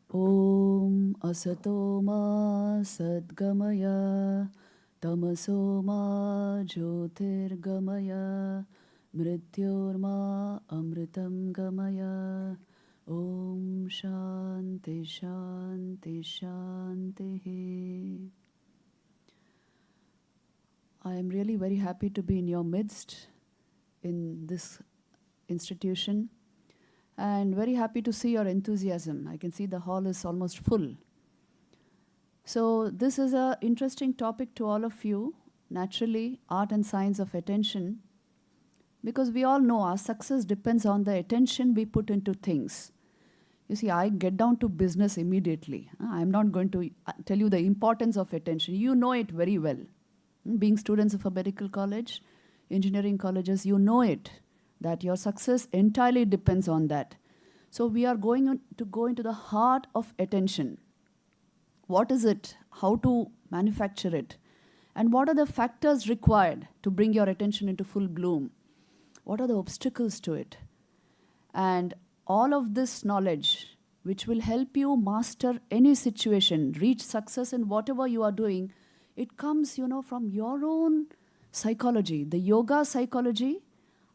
Om Asatoma Sadgamaya Tamasoma Jyotirgamaya Mrityorma Amritam Gamaya Om Shanti Shanti Shanti. I am really very happy to be in your midst in this institution and very happy to see your enthusiasm. I can see the hall is almost full. So this is an interesting topic to all of you, naturally, art and science of attention, because we all know our success depends on the attention we put into things. You see, I get down to business immediately. I'm not going to tell you the importance of attention. You know it very well. Being students of a medical college, engineering colleges, you know it, that your success entirely depends on that. So we are going to go into the heart of attention. What is it? How to manufacture it? And what are the factors required to bring your attention into full bloom? What are the obstacles to it? And all of this knowledge, which will help you master any situation, reach success in whatever you are doing, it comes, from your own psychology, the yoga psychology.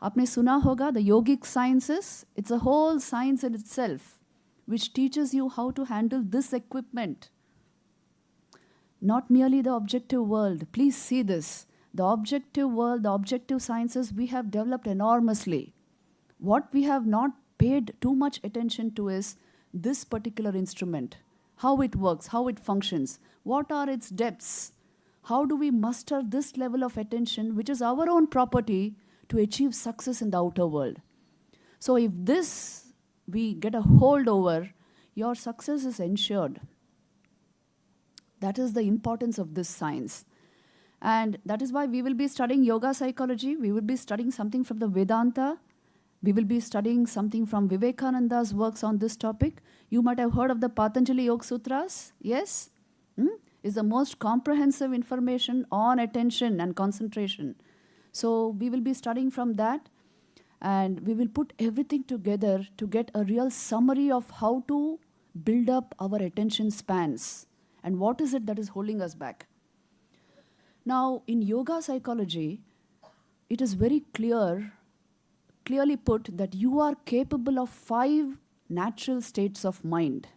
Aapne suna hoga, the yogic sciences, it's a whole science in itself, which teaches you how to handle this equipment. Not merely the objective world. Please see this. The objective world, the objective sciences, we have developed enormously. What we have not paid too much attention to is this particular instrument, how it works, how it functions, what are its depths, how do we muster this level of attention, which is our own property, to achieve success in the outer world. So if this we get a hold over, your success is ensured. That is the importance of this science. And that is why we will be studying yoga psychology. We will be studying something from the Vedanta. We will be studying something from Vivekananda's works on this topic. You might have heard of the Patanjali Yoga Sutras. Yes? Is the most comprehensive information on attention and concentration. So we will be studying from that. And we will put everything together to get a real summary of how to build up our attention spans. And what is it that is holding us back? Now, in yoga psychology, it is very clearly put that you are capable of 5 natural states of mind.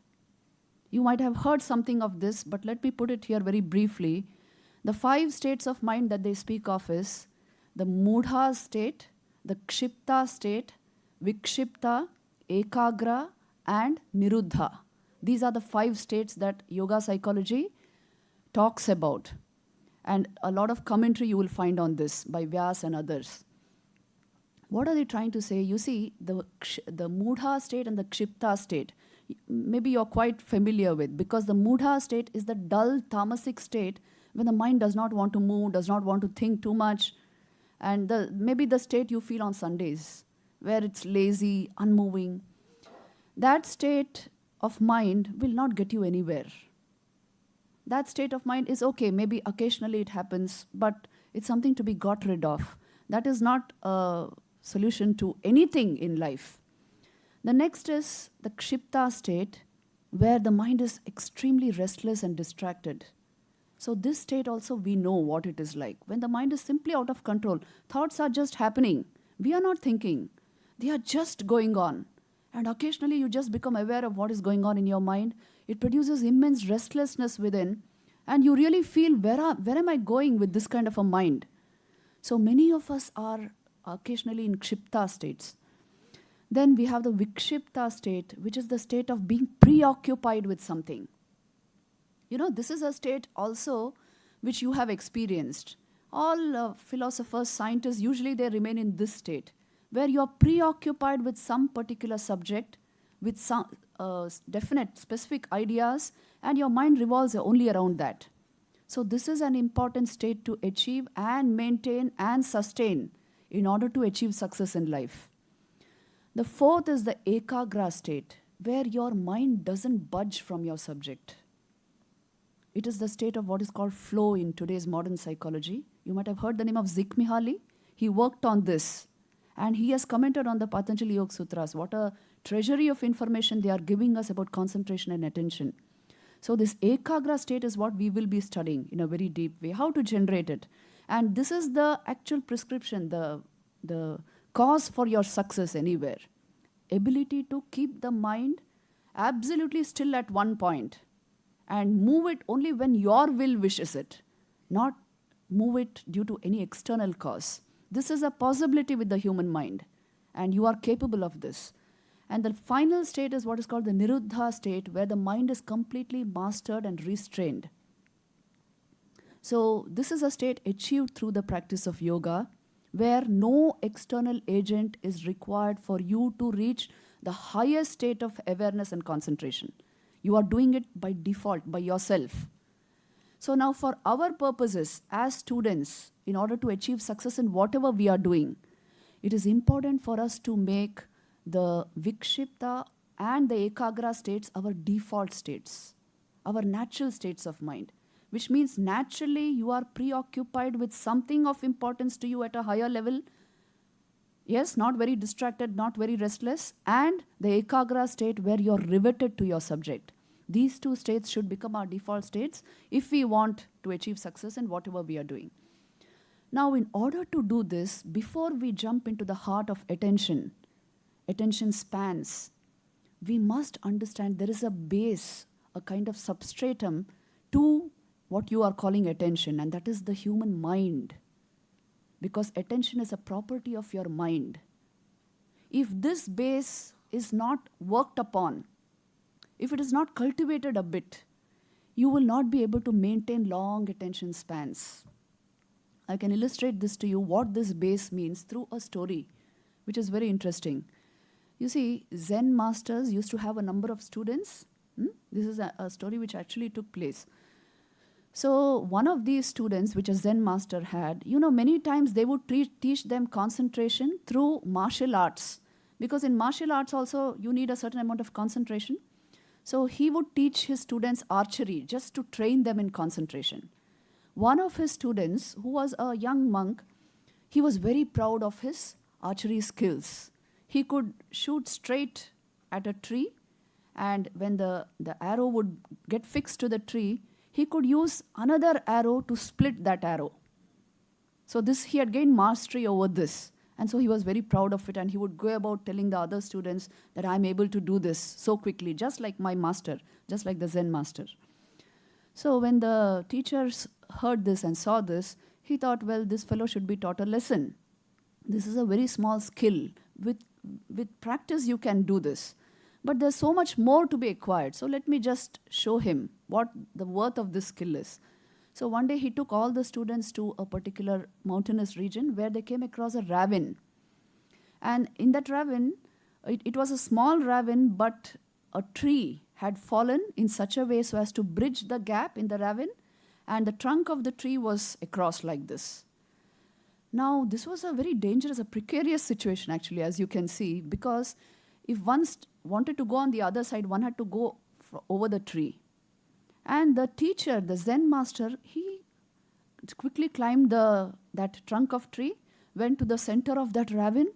You might have heard something of this, but let me put it here very briefly. The 5 states of mind that they speak of is the mudha state, the kshipta state, vikshipta, ekagra, and niruddha. These are the 5 states that yoga psychology talks about. And a lot of commentary you will find on this by Vyas and others. What are they trying to say? You see, the mudha state and the kshipta state, maybe you're quite familiar with, because the mudha state is the dull tamasic state when the mind does not want to move, does not want to think too much. And maybe the state you feel on Sundays, where it's lazy, unmoving. That state of mind will not get you anywhere. That state of mind is okay, maybe occasionally it happens, but it's something to be got rid of. That is not a solution to anything in life. The next is the kshipta state, where the mind is extremely restless and distracted. So this state also we know what it is like. When the mind is simply out of control, thoughts are just happening. We are not thinking. They are just going on. And occasionally you just become aware of what is going on in your mind. It produces immense restlessness within. And you really feel, where am I going with this kind of a mind? So many of us are occasionally in kshipta states. Then we have the vikshipta state, which is the state of being preoccupied with something. This is a state also which you have experienced. All philosophers, scientists, usually they remain in this state, where you are preoccupied with some particular subject, with some definite, specific ideas, and your mind revolves only around that. So this is an important state to achieve and maintain and sustain in order to achieve success in life. The fourth is the ekagra state, where your mind doesn't budge from your subject. It is the state of what is called flow in today's modern psychology. You might have heard the name of Csikszentmihalyi. He worked on this. And he has commented on the Patanjali Yoga Sutras. What a treasury of information they are giving us about concentration and attention. So this Ekagra state is what we will be studying in a very deep way, how to generate it. And this is the actual prescription, the cause for your success anywhere. Ability to keep the mind absolutely still at one point and move it only when your will wishes it, not move it due to any external cause. This is a possibility with the human mind, and you are capable of this. And the final state is what is called the Niruddha state, where the mind is completely mastered and restrained. So this is a state achieved through the practice of yoga, where no external agent is required for you to reach the highest state of awareness and concentration. You are doing it by default, by yourself. So now for our purposes as students, in order to achieve success in whatever we are doing, it is important for us to make the Vikshipta and the Ekagra states our default states, our natural states of mind, which means naturally you are preoccupied with something of importance to you at a higher level. Yes, not very distracted, not very restless, and the Ekagra state where you're riveted to your subject. These two states should become our default states if we want to achieve success in whatever we are doing. Now, in order to do this, before we jump into the heart of attention spans, we must understand there is a base, a kind of substratum to what you are calling attention, and that is the human mind. Because attention is a property of your mind. If this base is not worked upon, if it is not cultivated a bit, you will not be able to maintain long attention spans. I can illustrate this to you, what this base means, through a story, which is very interesting. You see, Zen masters used to have a number of students. This is a story which actually took place. So one of these students, which a Zen master had, many times they would teach them concentration through martial arts. Because in martial arts also, you need a certain amount of concentration. So he would teach his students archery just to train them in concentration. One of his students, who was a young monk, he was very proud of his archery skills. He could shoot straight at a tree, and when the arrow would get fixed to the tree, he could use another arrow to split that arrow. So he had gained mastery over this. And so he was very proud of it, and he would go about telling the other students that I'm able to do this so quickly, just like my master, just like the Zen master. So when the teachers heard this and saw this, he thought, well, this fellow should be taught a lesson. This is a very small skill. With practice, you can do this. But there's so much more to be acquired. So let me just show him what the worth of this skill is. So one day he took all the students to a particular mountainous region where they came across a ravine. And in that ravine, it was a small ravine, but a tree had fallen in such a way so as to bridge the gap in the ravine, and the trunk of the tree was across like this. Now, this was a very dangerous, a precarious situation actually, as you can see, because if one wanted to go on the other side, one had to go over the tree. And the teacher, the Zen master, he quickly climbed that trunk of tree, went to the center of that ravine.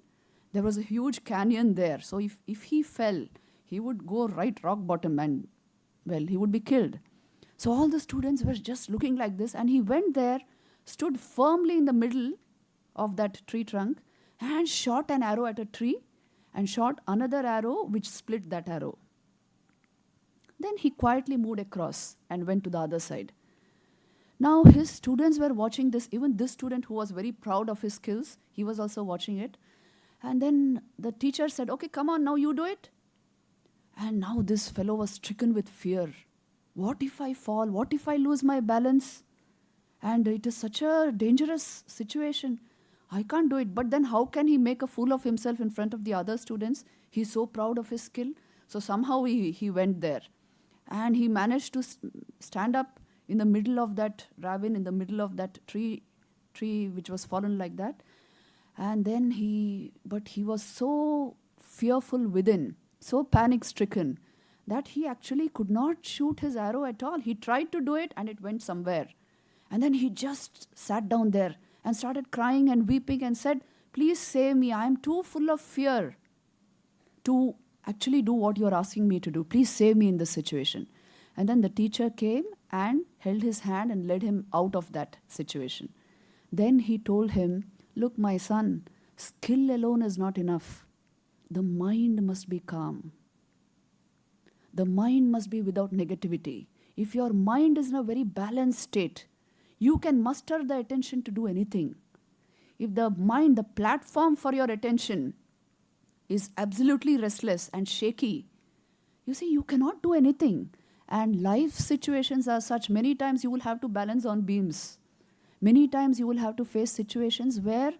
There was a huge canyon there. So if he fell, he would go right rock bottom and, well, he would be killed. So all the students were just looking like this, and he went there, stood firmly in the middle of that tree trunk, and shot an arrow at a tree, and shot another arrow which split that arrow. Then he quietly moved across and went to the other side. Now his students were watching this. Even this student, who was very proud of his skills, he was also watching it. And then the teacher said, okay, come on, now you do it. And now this fellow was stricken with fear. What if I fall? What if I lose my balance? And it is such a dangerous situation. I can't do it. But then how can he make a fool of himself in front of the other students? He's so proud of his skill. So somehow he went there. And he managed to stand up in the middle of that ravine, in the middle of that tree which was fallen like that. And then he was so fearful within, so panic-stricken, that he actually could not shoot his arrow at all. He tried to do it, and it went somewhere. And then he just sat down there and started crying and weeping and said, Please save me. I am too full of fear to actually do what you're asking me to do. Please save me in this situation. And then the teacher came and held his hand and led him out of that situation. Then he told him, look, my son, skill alone is not enough. The mind must be calm. The mind must be without negativity. If your mind is in a very balanced state, you can muster the attention to do anything. If the mind, the platform for your attention, is absolutely restless and shaky, you see, you cannot do anything. And life situations are such, many times you will have to balance on beams. Many times you will have to face situations where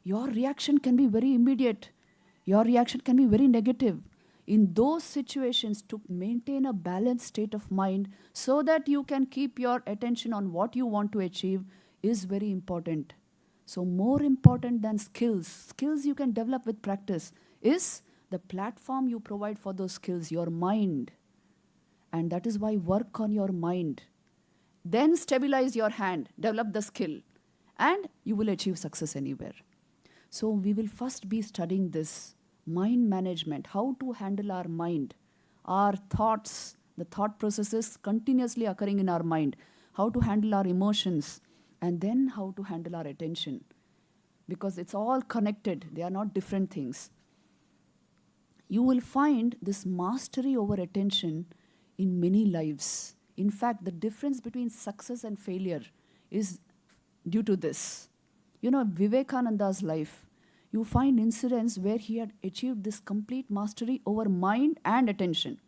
your reaction can be very immediate. Your reaction can be very negative. In those situations, to maintain a balanced state of mind so that you can keep your attention on what you want to achieve is very important. So more important than skills you can develop with practice is the platform you provide for those skills, your mind. And that is why work on your mind. Then stabilize your hand, develop the skill, and you will achieve success anywhere. So we will first be studying this mind management, how to handle our mind, our thoughts, the thought processes continuously occurring in our mind, how to handle our emotions, and then how to handle our attention. Because it's all connected, they are not different things. You will find this mastery over attention in many lives. In fact, the difference between success and failure is due to this. You know, Vivekananda's life, you find incidents where he had achieved this complete mastery over mind and attention.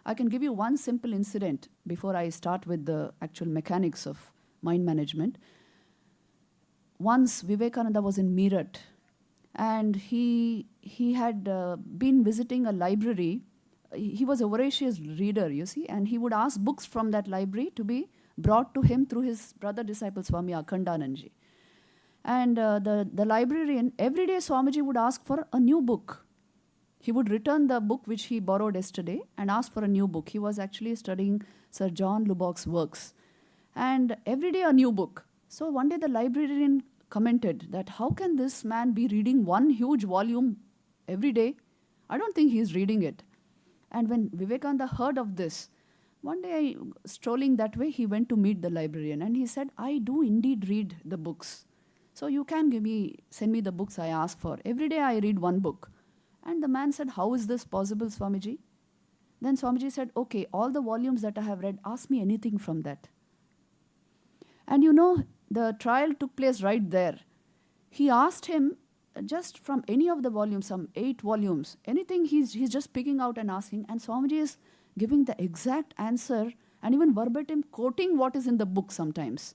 I can give you one simple incident before I start with the actual mechanics of mind management. Once Vivekananda was in Meerut, and he had been visiting a library. He was a voracious reader, you see, and he would ask books from that library to be brought to him through his brother disciple Swami Akhandanandji. And the librarian, every day Swamiji would ask for a new book. He would return the book which he borrowed yesterday and ask for a new book. He was actually studying Sir John Lubbock's works. And every day a new book. So one day the librarian commented that how can this man be reading one huge volume every day? I don't think he's reading it. And when Vivekananda heard of this, one day strolling that way, he went to meet the librarian and he said, I do indeed read the books. So you can send me the books I ask for. Every day I read one book. And the man said, how is this possible, Swamiji? Then Swamiji said, okay, all the volumes that I have read, ask me anything from that. And you know, the trial took place right there. He asked him just from any of the volumes, some 8 volumes, anything he's just picking out and asking, and Swamiji is giving the exact answer and even verbatim quoting what is in the book sometimes.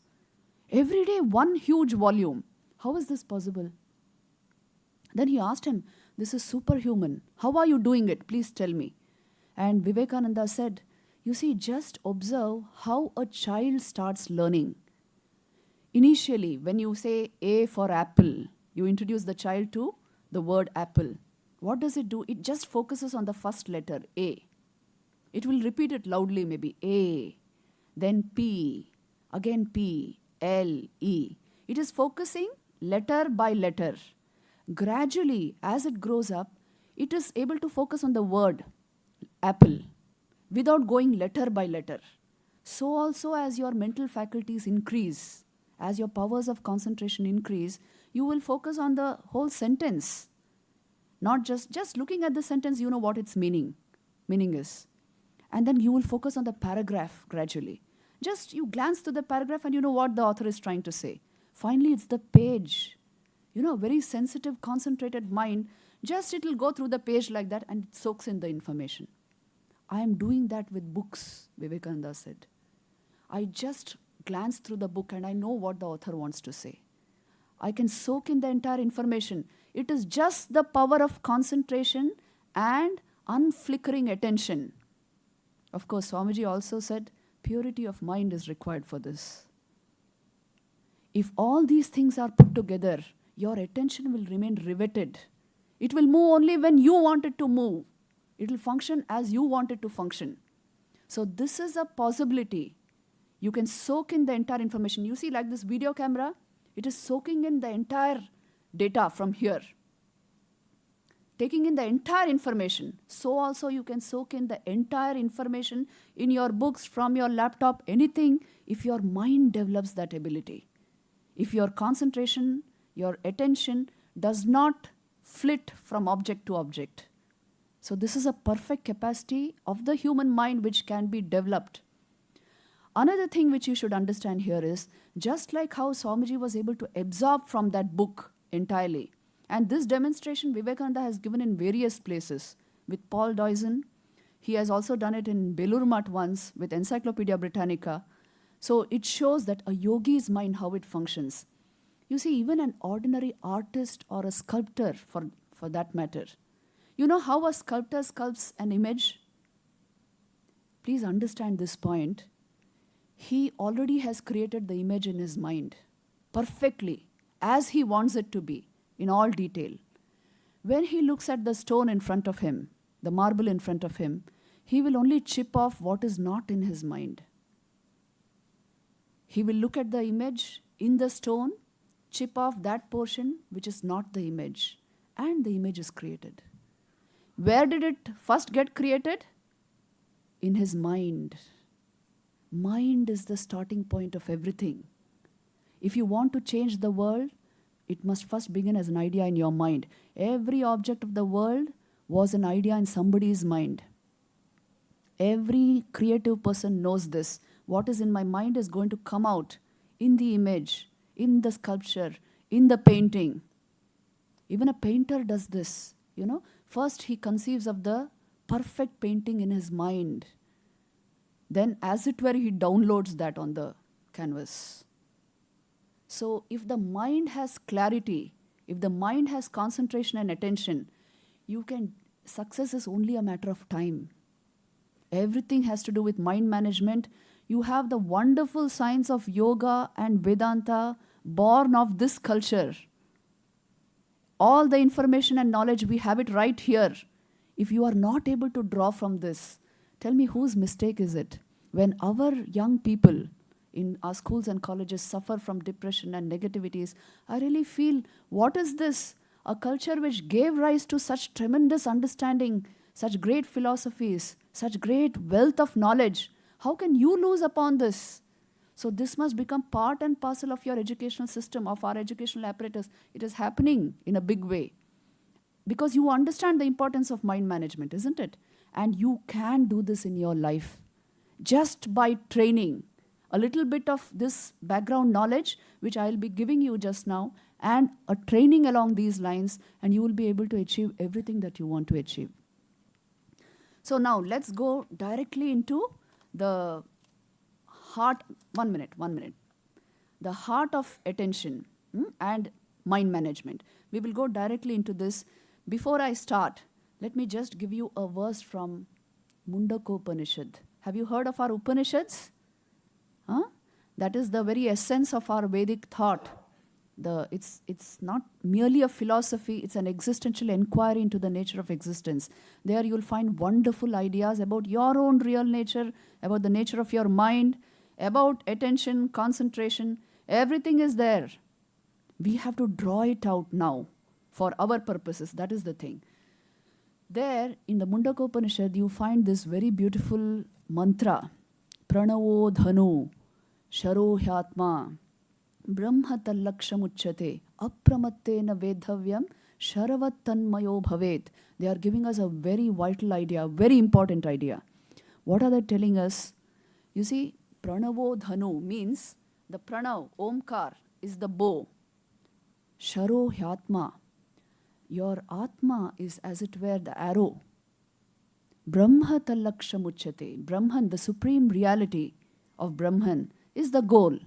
Every day, one huge volume. How is this possible? Then he asked him, this is superhuman. How are you doing it? Please tell me. And Vivekananda said, you see, just observe how a child starts learning. Initially, when you say A for apple, you introduce the child to the word apple. What does it do? It just focuses on the first letter, A. It will repeat it loudly, maybe A, then P, again P, L, E. It is focusing letter by letter. Gradually, as it grows up, it is able to focus on the word apple without going letter by letter. So also as your mental faculties increase, as your powers of concentration increase, you will focus on the whole sentence. Not just looking at the sentence, you know what its meaning is. And then you will focus on the paragraph gradually. Just you glance to the paragraph and you know what the author is trying to say. Finally, it's the page. You know, very sensitive, concentrated mind, just it will go through the page like that and it soaks in the information. I am doing that with books, Vivekananda said. I just glance through the book and I know what the author wants to say. I can soak in the entire information. It is just the power of concentration and unflickering attention. Of course, Swamiji also said, purity of mind is required for this. If all these things are put together, your attention will remain riveted. It will move only when you want it to move. It will function as you want it to function. So this is a possibility. You can soak in the entire information. You see, like this video camera, it is soaking in the entire data from here, taking in the entire information. So also you can soak in the entire information in your books, from your laptop, anything, if your mind develops that ability. If your concentration, your attention does not flit from object to object. So this is a perfect capacity of the human mind which can be developed. Another thing which you should understand here is, just like how Swamiji was able to absorb from that book entirely, and this demonstration Vivekananda has given in various places with Paul Deussen. He has also done it in Belur Math once with Encyclopedia Britannica. So it shows that a yogi's mind, how it functions. You see, even an ordinary artist or a sculptor, for that matter, you know how a sculptor sculpts an image? Please understand this point. He already has created the image in his mind perfectly, as he wants it to be, in all detail. When he looks at the stone in front of him, the marble in front of him, he will only chip off what is not in his mind. He will look at the image in the stone, chip off that portion which is not the image, and the image is created. Where did it first get created? In his mind. Mind is the starting point of everything. If you want to change the world, it must first begin as an idea in your mind. Every object of the world was an idea in somebody's mind. Every creative person knows this. What is in my mind is going to come out in the image, in the sculpture, in the painting. Even a painter does this, you know. First he conceives of the perfect painting in his mind. Then, as it were, he downloads that on the canvas. So if the mind has clarity, if the mind has concentration and attention, success is only a matter of time. Everything has to do with mind management. You have the wonderful science of yoga and Vedanta born of this culture. All the information and knowledge, we have it right here. If you are not able to draw from this, tell me whose mistake is it? When our young people in our schools and colleges suffer from depression and negativities, I really feel, what is this? A culture which gave rise to such tremendous understanding, such great philosophies, such great wealth of knowledge. How can you lose upon this? So this must become part and parcel of your educational system, of our educational apparatus. It is happening in a big way. Because you understand the importance of mind management, isn't it? And you can do this in your life. Just by training a little bit of this background knowledge, which I'll be giving you just now, and a training along these lines, and you will be able to achieve everything that you want to achieve. So now let's go directly into the heart. One minute. The heart of attention and mind management. We will go directly into this. Before I start, let me just give you a verse from Mundaka Upanishad. Have you heard of our Upanishads? That is the very essence of our Vedic thought. It's not merely a philosophy, it's an existential inquiry into the nature of existence. There you'll find wonderful ideas about your own real nature, about the nature of your mind, about attention, concentration. Everything is there. We have to draw it out now for our purposes. That is the thing. There in the Mundaka Upanishad, you find this very beautiful mantra. Pranavo dhanu, sharo hyatma, brahma tallakshamuchyate, apramattena vedhavyam, sharavat tanmayo bhavet. They are giving us a very vital idea, very important idea. What are they telling us? You see, pranavo dhanu means the pranav, omkar, is the bow. Sharo hyatma, your atma is as it were the arrow. Brahma tallakshamuchyate, Brahman, the supreme reality of Brahman, is the goal.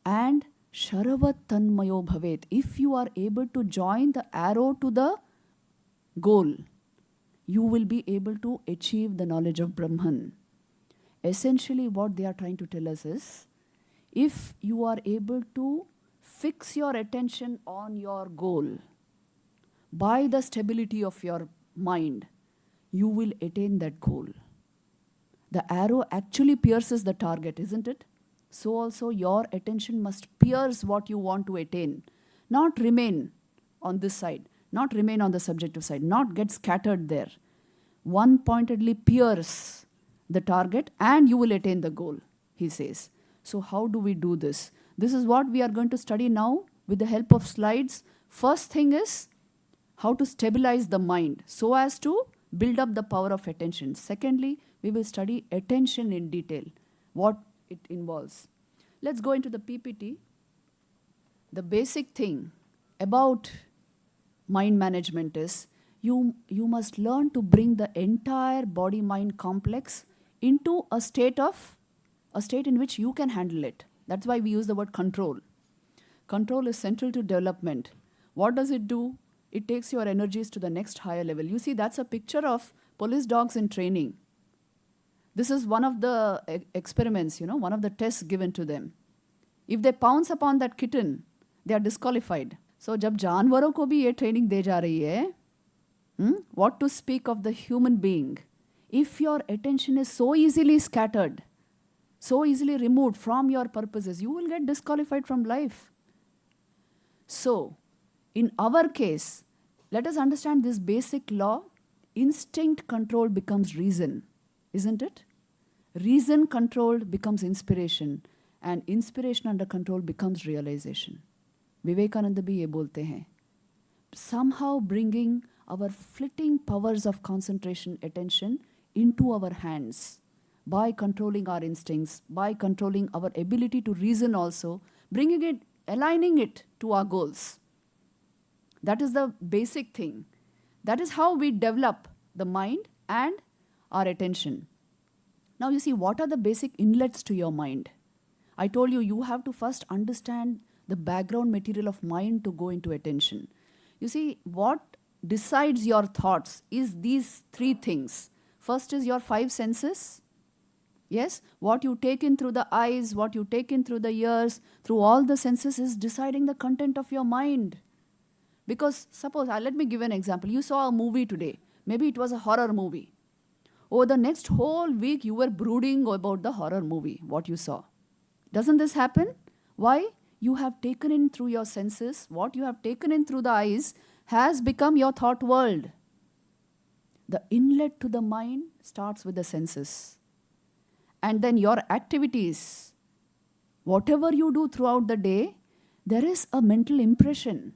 And sharavat tanmayo bhavet, if you are able to join the arrow to the goal, you will be able to achieve the knowledge of Brahman. Essentially what they are trying to tell us is, if you are able to fix your attention on your goal by the stability of your mind, you will attain that goal. The arrow actually pierces the target, isn't it? So also your attention must pierce what you want to attain. not remain on this side, not remain on the subjective side, not get scattered there. One pointedly pierce the target and you will attain the goal, he says. So how do we do this? This is what we are going to study now with the help of slides. First thing is how to stabilize the mind so as to build up the power of attention. Secondly, we will study attention in detail, what it involves. Let's go into the PPT. The basic thing about mind management is you must learn to bring the entire body-mind complex into a state in which you can handle it. That's why we use the word control. Control is central to development. What does it do? It takes your energies to the next higher level. You see, that's a picture of police dogs in training. This is one of the experiments, one of the tests given to them. If they pounce upon that kitten, they are disqualified. So, जब जानवरों को भी ये training दे जा रही है, what to speak of the human being? If your attention is so easily scattered, so easily removed from your purposes, you will get disqualified from life. So, in our case, let us understand this basic law. Instinct controlled becomes reason, isn't it? Reason controlled becomes inspiration, and inspiration under control becomes realization. Vivekananda bhi ye bolte hain. Somehow bringing our flitting powers of concentration, attention into our hands by controlling our instincts, by controlling our ability to reason also, bringing it, aligning it to our goals. That is the basic thing. That is how we develop the mind and our attention. Now you see, what are the basic inlets to your mind? I told you, you have to first understand the background material of mind to go into attention. You see, what decides your thoughts is these three things. First is your five senses. Yes, what you take in through the eyes, what you take in through the ears, through all the senses is deciding the content of your mind. Because suppose, let me give an example. You saw a movie today. Maybe it was a horror movie. Over the next whole week, you were brooding about the horror movie, what you saw. Doesn't this happen? Why? You have taken in through your senses, what you have taken in through the eyes has become your thought world. The inlet to the mind starts with the senses. And then your activities, whatever you do throughout the day, there is a mental impression,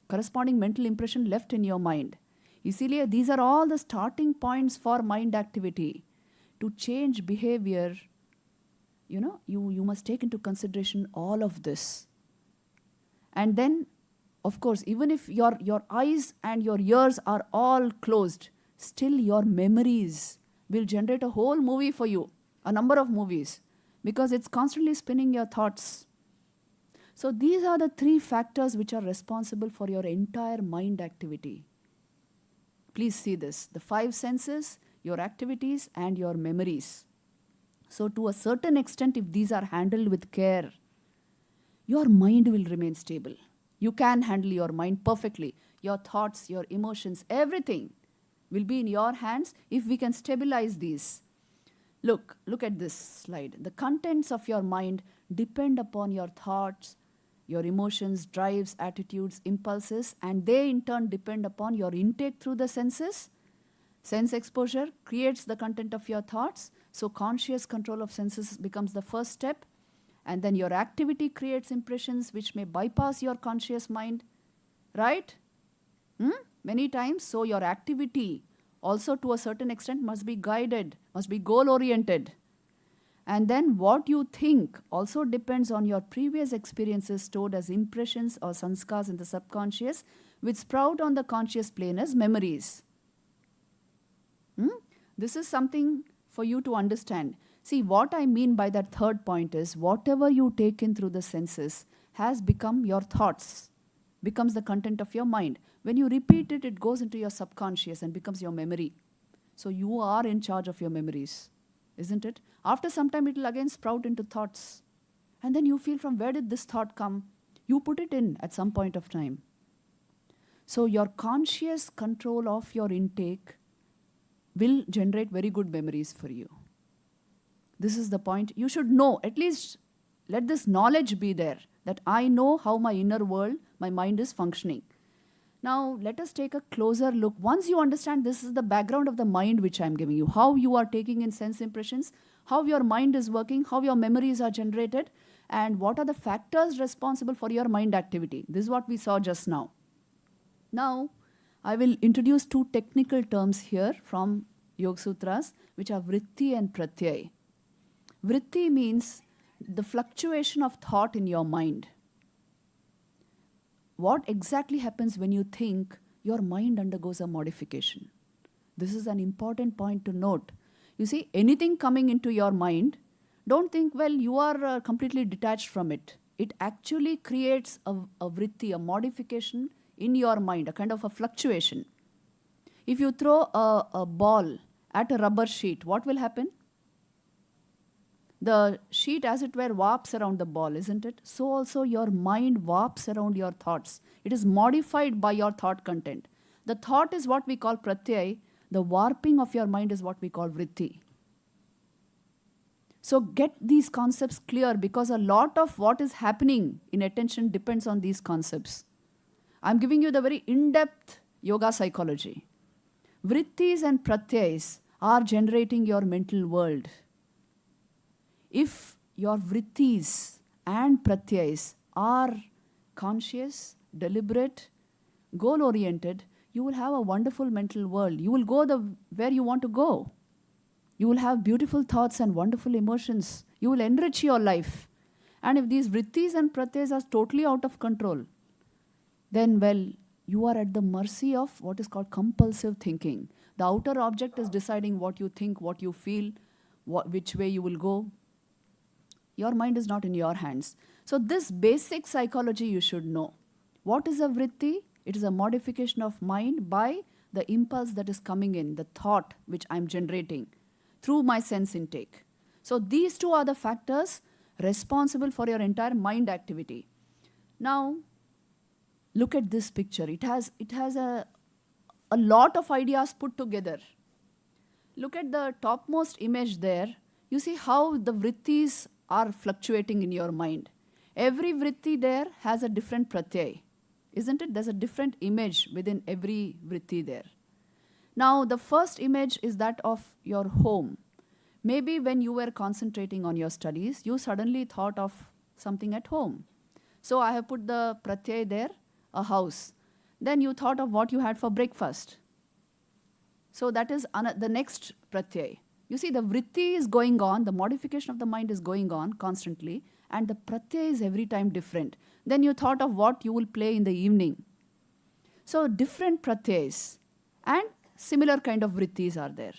corresponding mental impression left in your mind. Isiliye, these are all the starting points for mind activity. To change behavior, you must take into consideration all of this. And then, of course, even if your eyes and your ears are all closed, still your memories will generate a whole movie for you, a number of movies, because it's constantly spinning your thoughts. So these are the three factors which are responsible for your entire mind activity. Please see this, the five senses, your activities, and your memories. So to a certain extent, if these are handled with care, your mind will remain stable. You can handle your mind perfectly. Your thoughts, your emotions, everything will be in your hands if we can stabilize these. Look at this slide. The contents of your mind depend upon your thoughts, your emotions, drives, attitudes, impulses, and they in turn depend upon your intake through the senses. Sense exposure creates the content of your thoughts. So conscious control of senses becomes the first step. And then your activity creates impressions which may bypass your conscious mind. Right? Many times. So your activity also to a certain extent must be guided, must be goal-oriented. And then what you think also depends on your previous experiences stored as impressions or sanskars in the subconscious, which sprout on the conscious plane as memories. This is something for you to understand. See, what I mean by that third point is whatever you take in through the senses has become your thoughts, becomes the content of your mind. When you repeat it, it goes into your subconscious and becomes your memory. So you are in charge of your memories, isn't it? After some time, it will again sprout into thoughts. And then you feel, from where did this thought come? You put it in at some point of time. So your conscious control of your intake will generate very good memories for you. This is the point. You should know, at least let this knowledge be there. that I know how my inner world, my mind is functioning. Now, let us take a closer look. Once you understand this is the background of the mind which I'm giving you, how you are taking in sense impressions, how your mind is working, how your memories are generated, and what are the factors responsible for your mind activity. This is what we saw just now. Now, I will introduce two technical terms here from Yoga Sutras, which are vritti and pratyay. Vritti means the fluctuation of thought in your mind. What exactly happens when you think? Your mind undergoes a modification. This is an important point to note. You see, anything coming into your mind, don't think, well, you are completely detached from it. It actually creates a vritti, a modification in your mind, a kind of a fluctuation. If you throw a ball at a rubber sheet, what will happen? The sheet, as it were, warps around the ball, isn't it? So also your mind warps around your thoughts. It is modified by your thought content. The thought is what we call pratyay. The warping of your mind is what we call vritti. So get these concepts clear, because a lot of what is happening in attention depends on these concepts. I'm giving you the very in-depth yoga psychology. Vrittis and pratyays are generating your mental world. If your vrittis and pratyays are conscious, deliberate, goal-oriented, you will have a wonderful mental world. You will go where you want to go. You will have beautiful thoughts and wonderful emotions. You will enrich your life. And if these vrittis and pratyays are totally out of control, then, well, you are at the mercy of what is called compulsive thinking. The outer object is deciding what you think, what you feel, which way you will go. Your mind is not in your hands. So this basic psychology you should know. What is a vritti? It is a modification of mind by the impulse that is coming in, the thought which I'm generating through my sense intake. So these two are the factors responsible for your entire mind activity. Now, look at this picture. It has a lot of ideas put together. Look at the topmost image there. You see how the vrittis are fluctuating in your mind. Every vritti there has a different pratyay, isn't it? There's a different image within every vritti there. Now, the first image is that of your home. Maybe when you were concentrating on your studies, you suddenly thought of something at home. So I have put the pratyay there, a house. Then you thought of what you had for breakfast. So that is the next pratyay. You see, the vritti is going on, the modification of the mind is going on constantly, and the pratyay is every time different. Then you thought of what you will play in the evening. So different pratyays and similar kind of vrittis are there.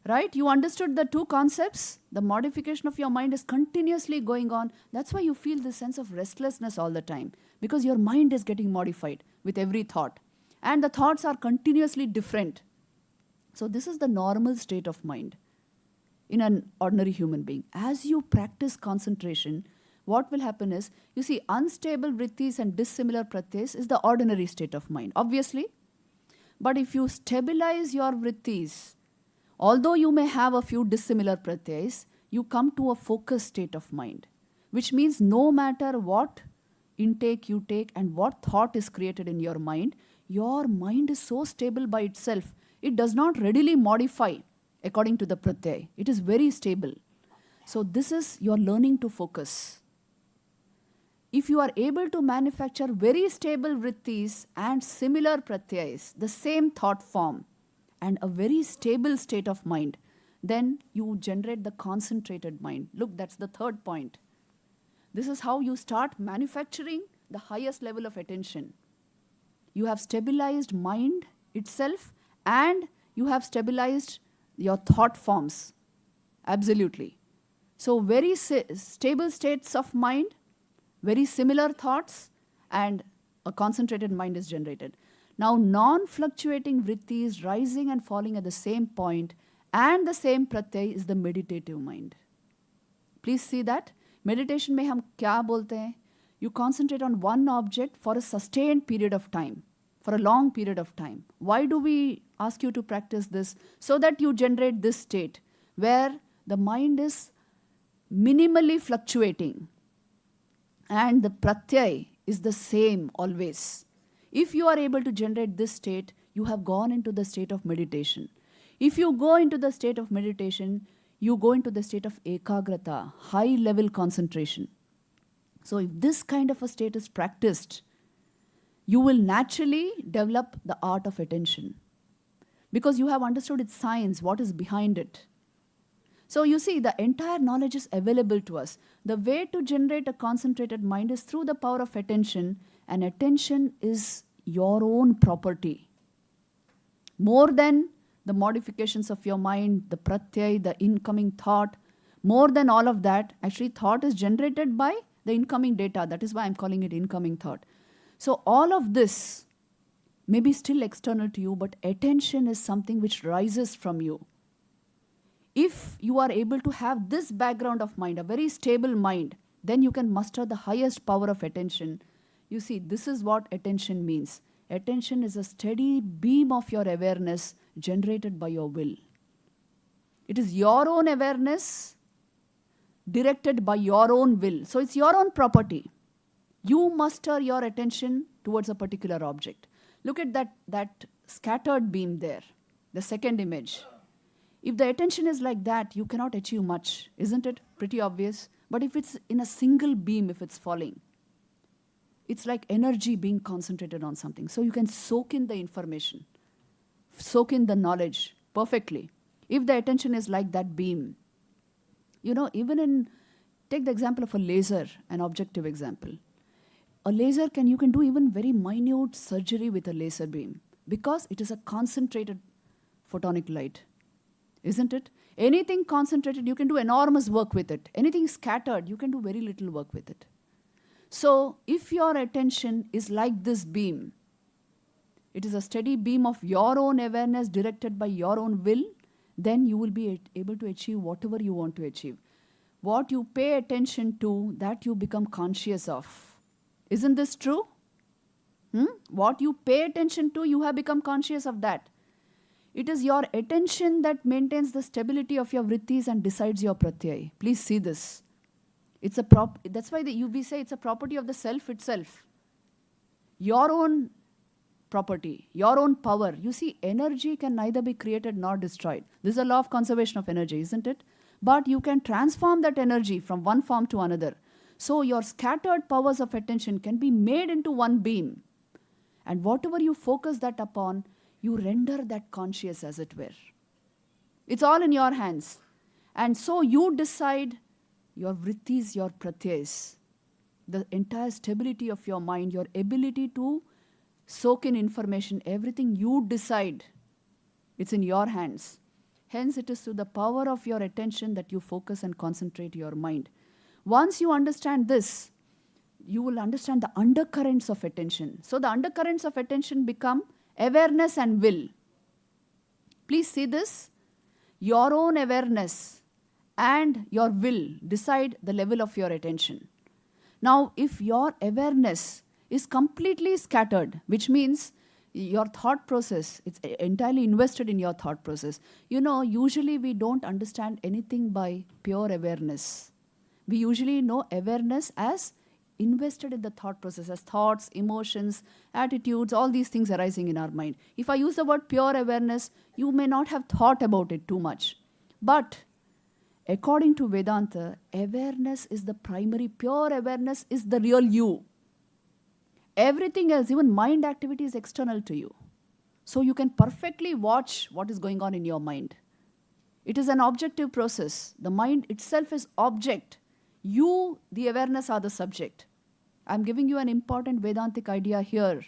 Right? You understood the two concepts? The modification of your mind is continuously going on. That's why you feel this sense of restlessness all the time, because your mind is getting modified with every thought. And the thoughts are continuously different. So this is the normal state of mind in an ordinary human being. As you practice concentration, what will happen is, you see, unstable vrittis and dissimilar pratyays is the ordinary state of mind, obviously. But if you stabilize your vrittis, although you may have a few dissimilar pratyays, you come to a focused state of mind, which means no matter what intake you take and what thought is created in your mind is so stable by itself. It does not readily modify according to the pratyay. It is very stable. So this is your learning to focus. If you are able to manufacture very stable vrittis and similar pratyays, the same thought form, and a very stable state of mind, then you generate the concentrated mind. Look, that's the third point. This is how you start manufacturing the highest level of attention. You have stabilized mind itself and you have stabilized your thought forms. Absolutely. So very stable states of mind, very similar thoughts, and a concentrated mind is generated. Now, non-fluctuating vritti is rising and falling at the same point, and the same pratyay is the meditative mind. Please see that. Meditation में हम क्या बोलते हैं? You concentrate on one object for a sustained period of time, for a long period of time. Why do we ask you to practice this? So that you generate this state where the mind is minimally fluctuating. And the pratyay is the same always. If you are able to generate this state, you have gone into the state of meditation. If you go into the state of meditation, you go into the state of ekagrata, high level concentration. So if this kind of a state is practiced, you will naturally develop the art of attention because you have understood its science, what is behind it. So you see, the entire knowledge is available to us. The way to generate a concentrated mind is through the power of attention, and attention is your own property. More than the modifications of your mind, the pratyay, the incoming thought, more than all of that, actually thought is generated by the incoming data. That is why I'm calling it incoming thought. So all of this may be still external to you, but attention is something which rises from you. If you are able to have this background of mind, a very stable mind, then you can muster the highest power of attention. You see, this is what attention means. Attention is a steady beam of your awareness generated by your will. It is your own awareness directed by your own will. So it's your own property. You muster your attention towards a particular object. Look at that scattered beam there, the second image. If the attention is like that, you cannot achieve much. Isn't it pretty obvious? But if it's in a single beam, if it's falling, it's like energy being concentrated on something. So you can soak in the information, soak in the knowledge perfectly. If the attention is like that beam, take the example of a laser, an objective example. A laser you can do even very minute surgery with a laser beam because it is a concentrated photonic light. Isn't it? Anything concentrated, you can do enormous work with it. Anything scattered, you can do very little work with it. So if your attention is like this beam, it is a steady beam of your own awareness directed by your own will, then you will be able to achieve whatever you want to achieve. What you pay attention to, that you become conscious of. Isn't this true? What you pay attention to, you have become conscious of that. It is your attention that maintains the stability of your vrittis and decides your pratyay. Please see this. That's why we say it's a property of the self itself. Your own property, your own power. You see, energy can neither be created nor destroyed. This is a law of conservation of energy, isn't it? But you can transform that energy from one form to another. So your scattered powers of attention can be made into one beam. And whatever you focus that upon, you render that conscious, as it were. It's all in your hands. And so you decide your vrittis, your pratyays, the entire stability of your mind, your ability to soak in information, everything you decide. It's in your hands. Hence, it is through the power of your attention that you focus and concentrate your mind. Once you understand this, you will understand the undercurrents of attention. So the undercurrents of attention become awareness and will. Please see this. Your own awareness and your will decide the level of your attention. Now, if your awareness is completely scattered, which means your thought process, it's entirely invested in your thought process. Usually we don't understand anything by pure awareness. We usually know awareness as invested in the thought process, as thoughts, emotions, attitudes, all these things arising in our mind. If I use the word pure awareness, you may not have thought about it too much. But according to Vedanta, awareness is the primary, pure awareness is the real you. Everything else, even mind activity, is external to you. So you can perfectly watch what is going on in your mind. It is an objective process. The mind itself is object. You, the awareness, are the subject. I'm giving you an important Vedantic idea here.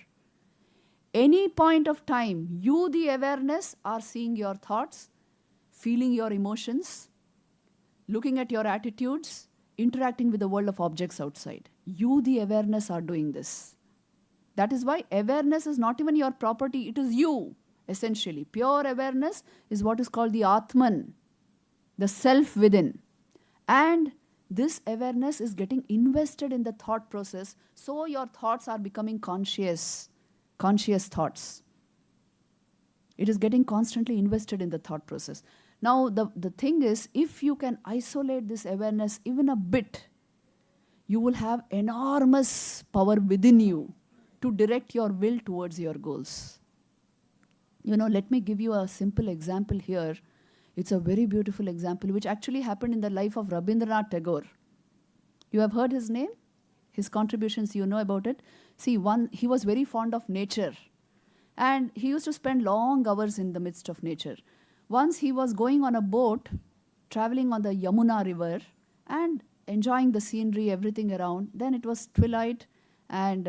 Any point of time, you, the awareness, are seeing your thoughts, feeling your emotions, looking at your attitudes, interacting with the world of objects outside. You, the awareness, are doing this. That is why awareness is not even your property, it is you, essentially. Pure awareness is what is called the Atman, the self within. And this awareness is getting invested in the thought process, so your thoughts are becoming conscious thoughts. It is getting constantly invested in the thought process. Now, the thing is, if you can isolate this awareness even a bit, you will have enormous power within you to direct your will towards your goals. You know, let me give you a simple example here. It's a very beautiful example which actually happened in the life of Rabindranath Tagore. You have heard his name? His contributions, you know about it. See, he was very fond of nature. And he used to spend long hours in the midst of nature. Once he was going on a boat, traveling on the Yamuna river, and enjoying the scenery, everything around. Then it was twilight, and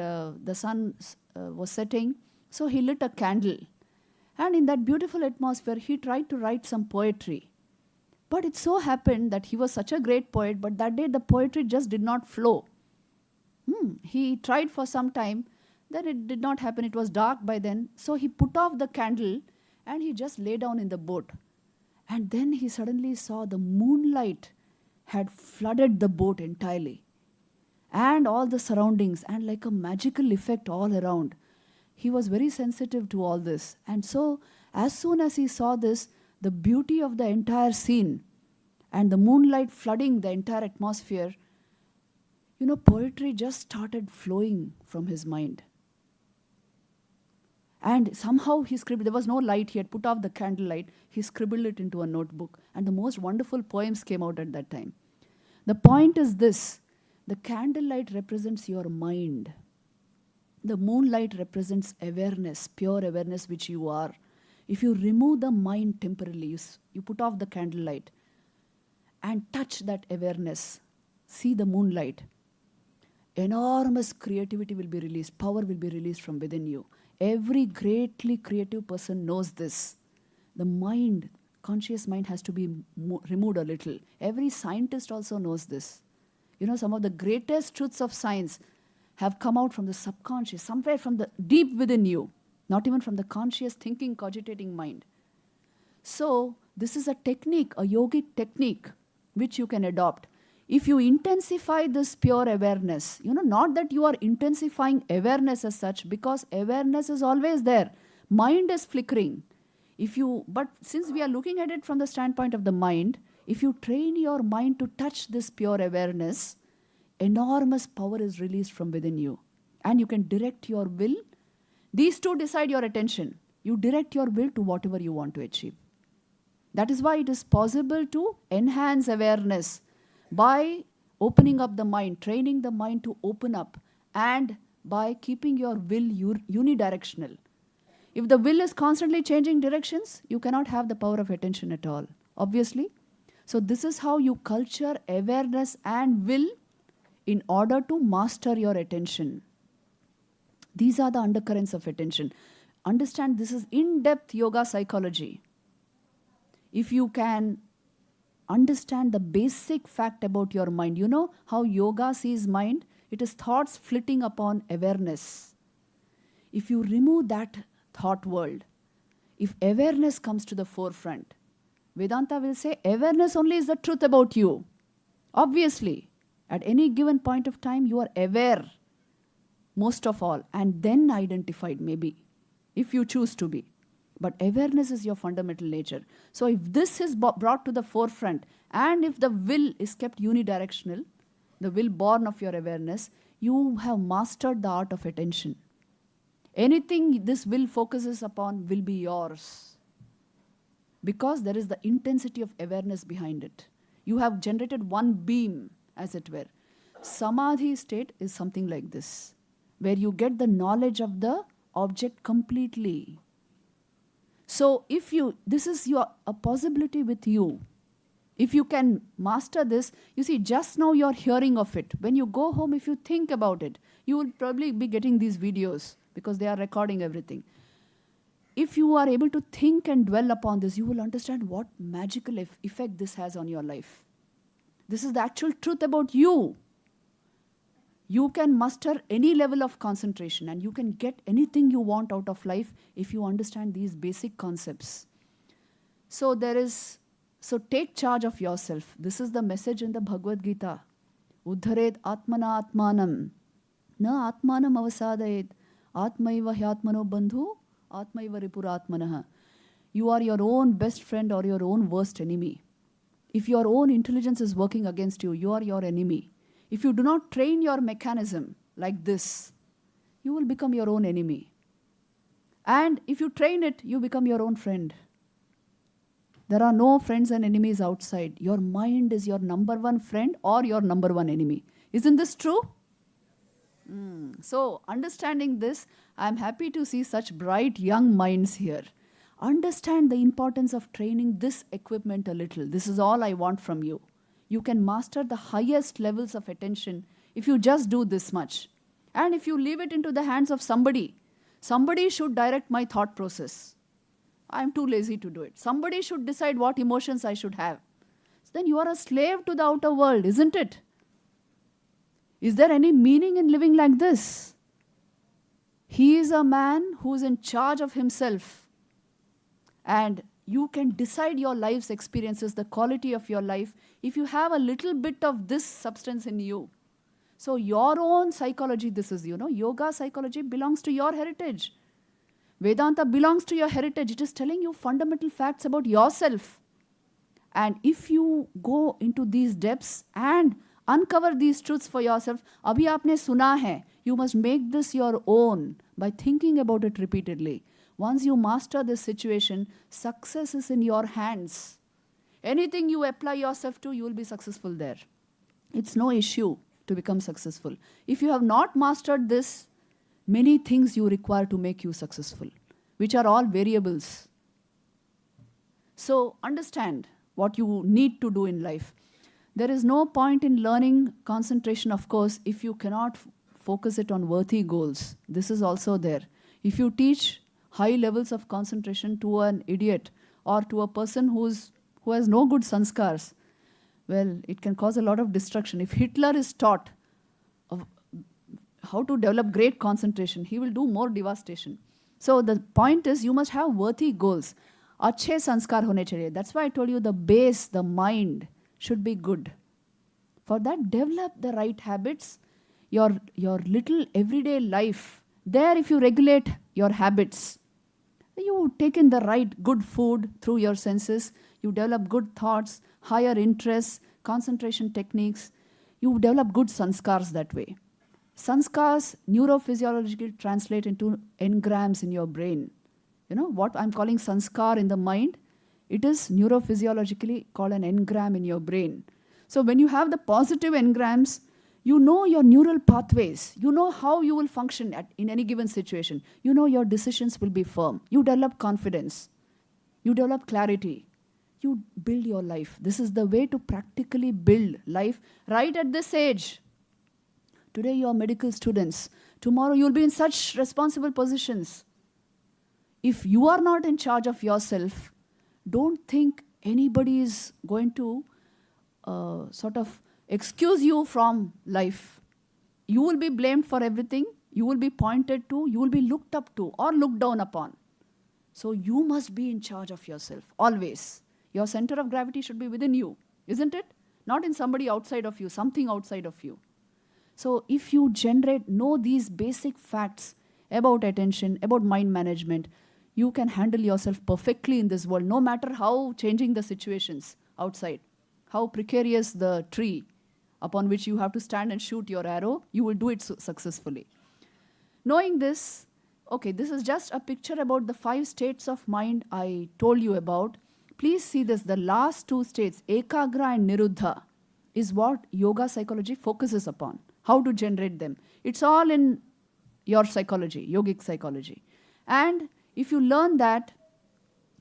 the sun was setting. So he lit a candle. And in that beautiful atmosphere, he tried to write some poetry. But it so happened that he was such a great poet, but that day the poetry just did not flow. He tried for some time, then it did not happen. It was dark by then. So he put off the candle and he just lay down in the boat. And then he suddenly saw the moonlight had flooded the boat entirely. And all the surroundings, and like a magical effect all around. He was very sensitive to all this. And so, as soon as he saw this, the beauty of the entire scene and the moonlight flooding the entire atmosphere, you know, poetry just started flowing from his mind. And somehow he scribbled, there was no light, he had put off the candlelight, he scribbled it into a notebook. And the most wonderful poems came out at that time. The point is this, the candlelight represents your mind. The moonlight represents awareness, pure awareness which you are. If you remove the mind temporarily, you put off the candlelight and touch that awareness, see the moonlight, enormous creativity will be released, power will be released from within you. Every greatly creative person knows this. The mind, conscious mind has to be removed a little. Every scientist also knows this. You know, some of the greatest truths of science have come out from the subconscious, somewhere from the deep within you, not even from the conscious thinking, cogitating mind. So, this is a technique, a yogic technique, which you can adopt. If you intensify this pure awareness, you know, not that you are intensifying awareness as such, because awareness is always there. Mind is flickering. But since we are looking at it from the standpoint of the mind, if you train your mind to touch this pure awareness, enormous power is released from within you. And you can direct your will. These two decide your attention. You direct your will to whatever you want to achieve. That is why it is possible to enhance awareness by opening up the mind, training the mind to open up, and by keeping your will unidirectional. If the will is constantly changing directions, you cannot have the power of attention at all, obviously. So this is how you culture awareness and will in order to master your attention. These are the undercurrents of attention. Understand, this is in-depth yoga psychology. If you can understand the basic fact about your mind, you know how yoga sees mind? It is thoughts flitting upon awareness. If you remove that thought world, if awareness comes to the forefront, Vedanta will say awareness only is the truth about you. Obviously, at any given point of time, you are aware, most of all, and then identified maybe, if you choose to be. But awareness is your fundamental nature. So if this is brought to the forefront, and if the will is kept unidirectional, the will born of your awareness, you have mastered the art of attention. Anything this will focuses upon will be yours. Because there is the intensity of awareness behind it. You have generated one beam, as it were. Samadhi state is something like this, where you get the knowledge of the object completely. So this is a possibility with you. If you can master this, you see, just now you're hearing of it. When you go home, if you think about it, you will probably be getting these videos because they are recording everything. If you are able to think and dwell upon this, you will understand what magical effect this has on your life. This is the actual truth about you. You can muster any level of concentration and you can get anything you want out of life if you understand these basic concepts. So take charge of yourself. This is the message in the Bhagavad Gita. Uddharet atmana atmanam. Na atmanam avasadayet. Atmaiva hyatmano bandhu. Atmaiva ripuratmanaha. You are your own best friend or your own worst enemy. If your own intelligence is working against you, you are your enemy. If you do not train your mechanism like this, you will become your own enemy. And if you train it, you become your own friend. There are no friends and enemies outside. Your mind is your number one friend or your number one enemy. Isn't this true? So, understanding this, I'm happy to see such bright young minds here. Understand the importance of training this equipment a little. This is all I want from you. You can master the highest levels of attention if you just do this much. And if you leave it into the hands of somebody, somebody should direct my thought process. I'm too lazy to do it. Somebody should decide what emotions I should have. So then you are a slave to the outer world, isn't it? Is there any meaning in living like this? He is a man who is in charge of himself. And you can decide your life's experiences, the quality of your life, if you have a little bit of this substance in you. So your own psychology, this is, yoga psychology belongs to your heritage. Vedanta belongs to your heritage. It is telling you fundamental facts about yourself. And if you go into these depths and uncover these truths for yourself, abhi aapne suna hai, you must make this your own by thinking about it repeatedly. Once you master this situation, success is in your hands. Anything you apply yourself to, you will be successful there. It's no issue to become successful. If you have not mastered this, many things you require to make you successful, which are all variables. So understand what you need to do in life. There is no point in learning concentration, of course, if you cannot focus it on worthy goals. This is also there. If you teach high levels of concentration to an idiot or to a person who has no good sanskars, well, it can cause a lot of destruction. If Hitler is taught how to develop great concentration, he will do more devastation. So the point is, you must have worthy goals. Achhe sanskar hone chahiye. That's why I told you the base, the mind, should be good. For that, develop the right habits, your little everyday life. There, if you regulate your habits, you take in the right good food through your senses, you develop good thoughts, higher interests, concentration techniques, you develop good sanskars that way. Sanskars neurophysiologically translate into engrams in your brain. What I'm calling sanskar in the mind, it is neurophysiologically called an engram in your brain. So when you have the positive engrams, you know your neural pathways. You know how you will function in any given situation. You know your decisions will be firm. You develop confidence. You develop clarity. You build your life. This is the way to practically build life right at this age. Today you are medical students. Tomorrow you will be in such responsible positions. If you are not in charge of yourself, don't think anybody is going to sort of excuse you from life. You will be blamed for everything. You will be pointed to. You will be looked up to or looked down upon. So you must be in charge of yourself, always. Your center of gravity should be within you, isn't it? Not in somebody outside of you, something outside of you. So if you know these basic facts about attention, about mind management, you can handle yourself perfectly in this world, no matter how changing the situations outside, how precarious the tree upon which you have to stand and shoot your arrow, you will do it successfully. Knowing this, okay, this is just a picture about the 5 states of mind I told you about. Please see this, the last 2 states, Ekagra and Niruddha, is what yoga psychology focuses upon, how to generate them. It's all in your psychology, yogic psychology. And if you learn that,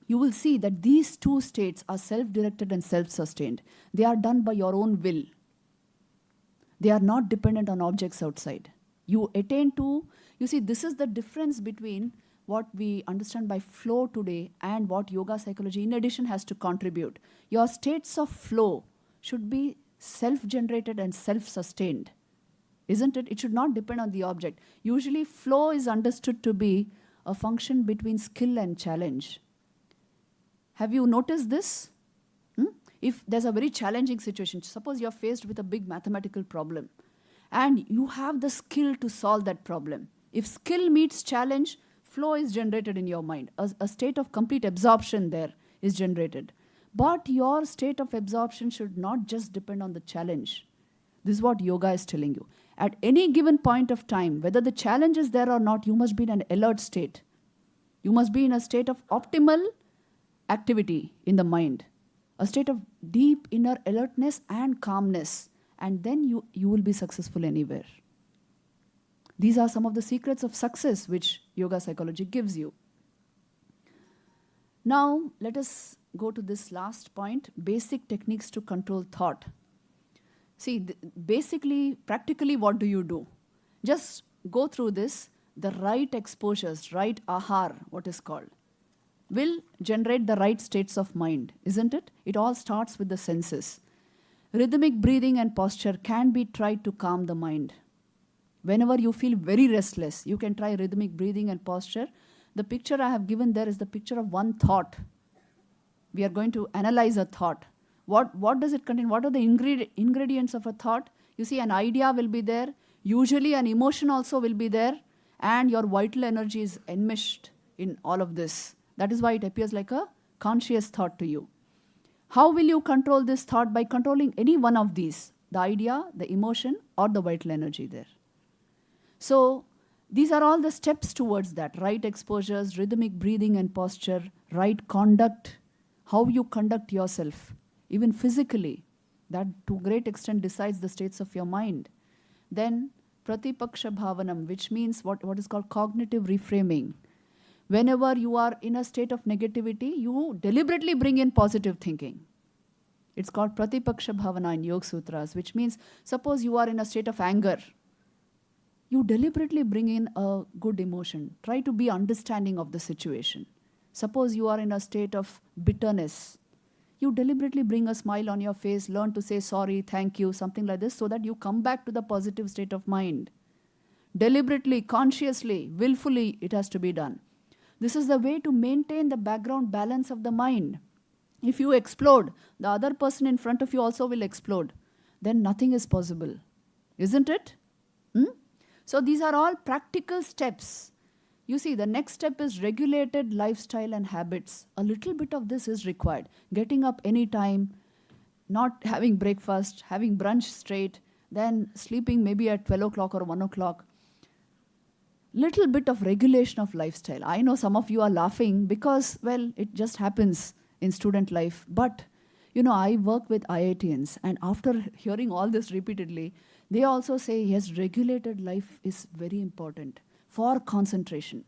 you will see that these 2 states are self-directed and self-sustained. They are done by your own will. They are not dependent on objects outside. You attain to, you see, this is the difference between what we understand by flow today and what yoga psychology in addition has to contribute. Your states of flow should be self-generated and self-sustained, isn't it? It should not depend on the object. Usually flow is understood to be a function between skill and challenge. Have you noticed this? If there's a very challenging situation, suppose you're faced with a big mathematical problem and you have the skill to solve that problem. If skill meets challenge, flow is generated in your mind. A state of complete absorption there is generated. But your state of absorption should not just depend on the challenge. This is what yoga is telling you. At any given point of time, whether the challenge is there or not, you must be in an alert state. You must be in a state of optimal activity in the mind, a state of deep inner alertness and calmness, and then you will be successful anywhere. These are some of the secrets of success which yoga psychology gives you. Now, let us go to this last point, basic techniques to control thought. See, basically, practically, what do you do? Just go through this. The right exposures, right ahar, what is called, will generate the right states of mind, isn't it? It all starts with the senses. Rhythmic breathing and posture can be tried to calm the mind. Whenever you feel very restless, you can try rhythmic breathing and posture. The picture I have given there is the picture of one thought. We are going to analyze a thought. What does it contain? What are the ingredients of a thought? You see, an idea will be there. Usually an emotion also will be there. And your vital energy is enmeshed in all of this. That is why it appears like a conscious thought to you. How will you control this thought? By controlling any one of these, the idea, the emotion, or the vital energy there. So these are all the steps towards that. Right exposures, rhythmic breathing and posture, right conduct, how you conduct yourself, even physically. That to a great extent decides the states of your mind. Then Pratipaksha Bhavanam, which means what is called cognitive reframing. Whenever you are in a state of negativity, you deliberately bring in positive thinking. It's called Pratipaksha Bhavana in Yoga Sutras, which means suppose you are in a state of anger. You deliberately bring in a good emotion. Try to be understanding of the situation. Suppose you are in a state of bitterness. You deliberately bring a smile on your face, learn to say sorry, thank you, something like this, so that you come back to the positive state of mind. Deliberately, consciously, willfully, it has to be done. This is the way to maintain the background balance of the mind. If you explode, the other person in front of you also will explode. Then nothing is possible. Isn't it? So these are all practical steps. You see, the next step is regulated lifestyle and habits. A little bit of this is required. Getting up anytime, not having breakfast, having brunch straight, then sleeping maybe at 12 o'clock or 1 o'clock. Little bit of regulation of lifestyle. I know some of you are laughing because, well, it just happens in student life. But, I work with IITians, and after hearing all this repeatedly, they also say, yes, regulated life is very important for concentration.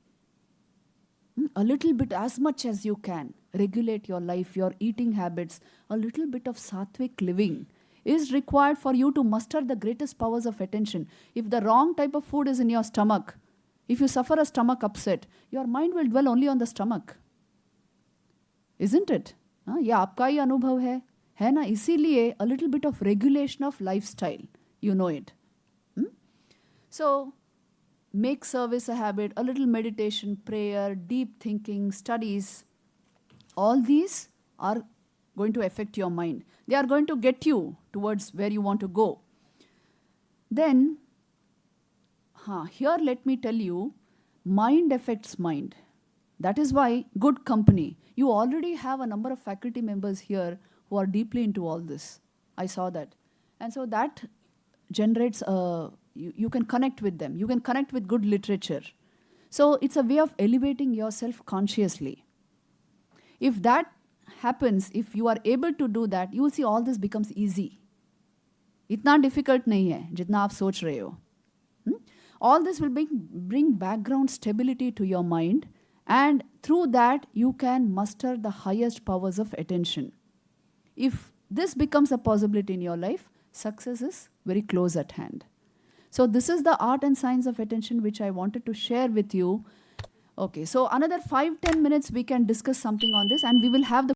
A little bit, as much as you can, regulate your life, your eating habits. A little bit of sattvic living is required for you to muster the greatest powers of attention. If the wrong type of food is in your stomach, if you suffer a stomach upset, your mind will dwell only on the stomach. Isn't it? ये आपका ही अनुभव है ना? इसीलिए a little bit of regulation of lifestyle. You know it. So, make service a habit, a little meditation, prayer, deep thinking, studies. All these are going to affect your mind. They are going to get you towards where you want to go. Then, here let me tell you, mind affects mind. That is why good company. You already have a number of faculty members here who are deeply into all this. I saw that. And so that generates you can connect with them. You can connect with good literature. So it's a way of elevating yourself consciously. If that happens, if you are able to do that, you will see all this becomes easy. इतना difficult नहीं है जितना आप सोच रहे हो. All this will bring background stability to your mind, and through that you can muster the highest powers of attention. If this becomes a possibility in your life, success is very close at hand. So this is the art and science of attention which I wanted to share with you. Okay, so another 5-10 minutes we can discuss something on this, and we will have the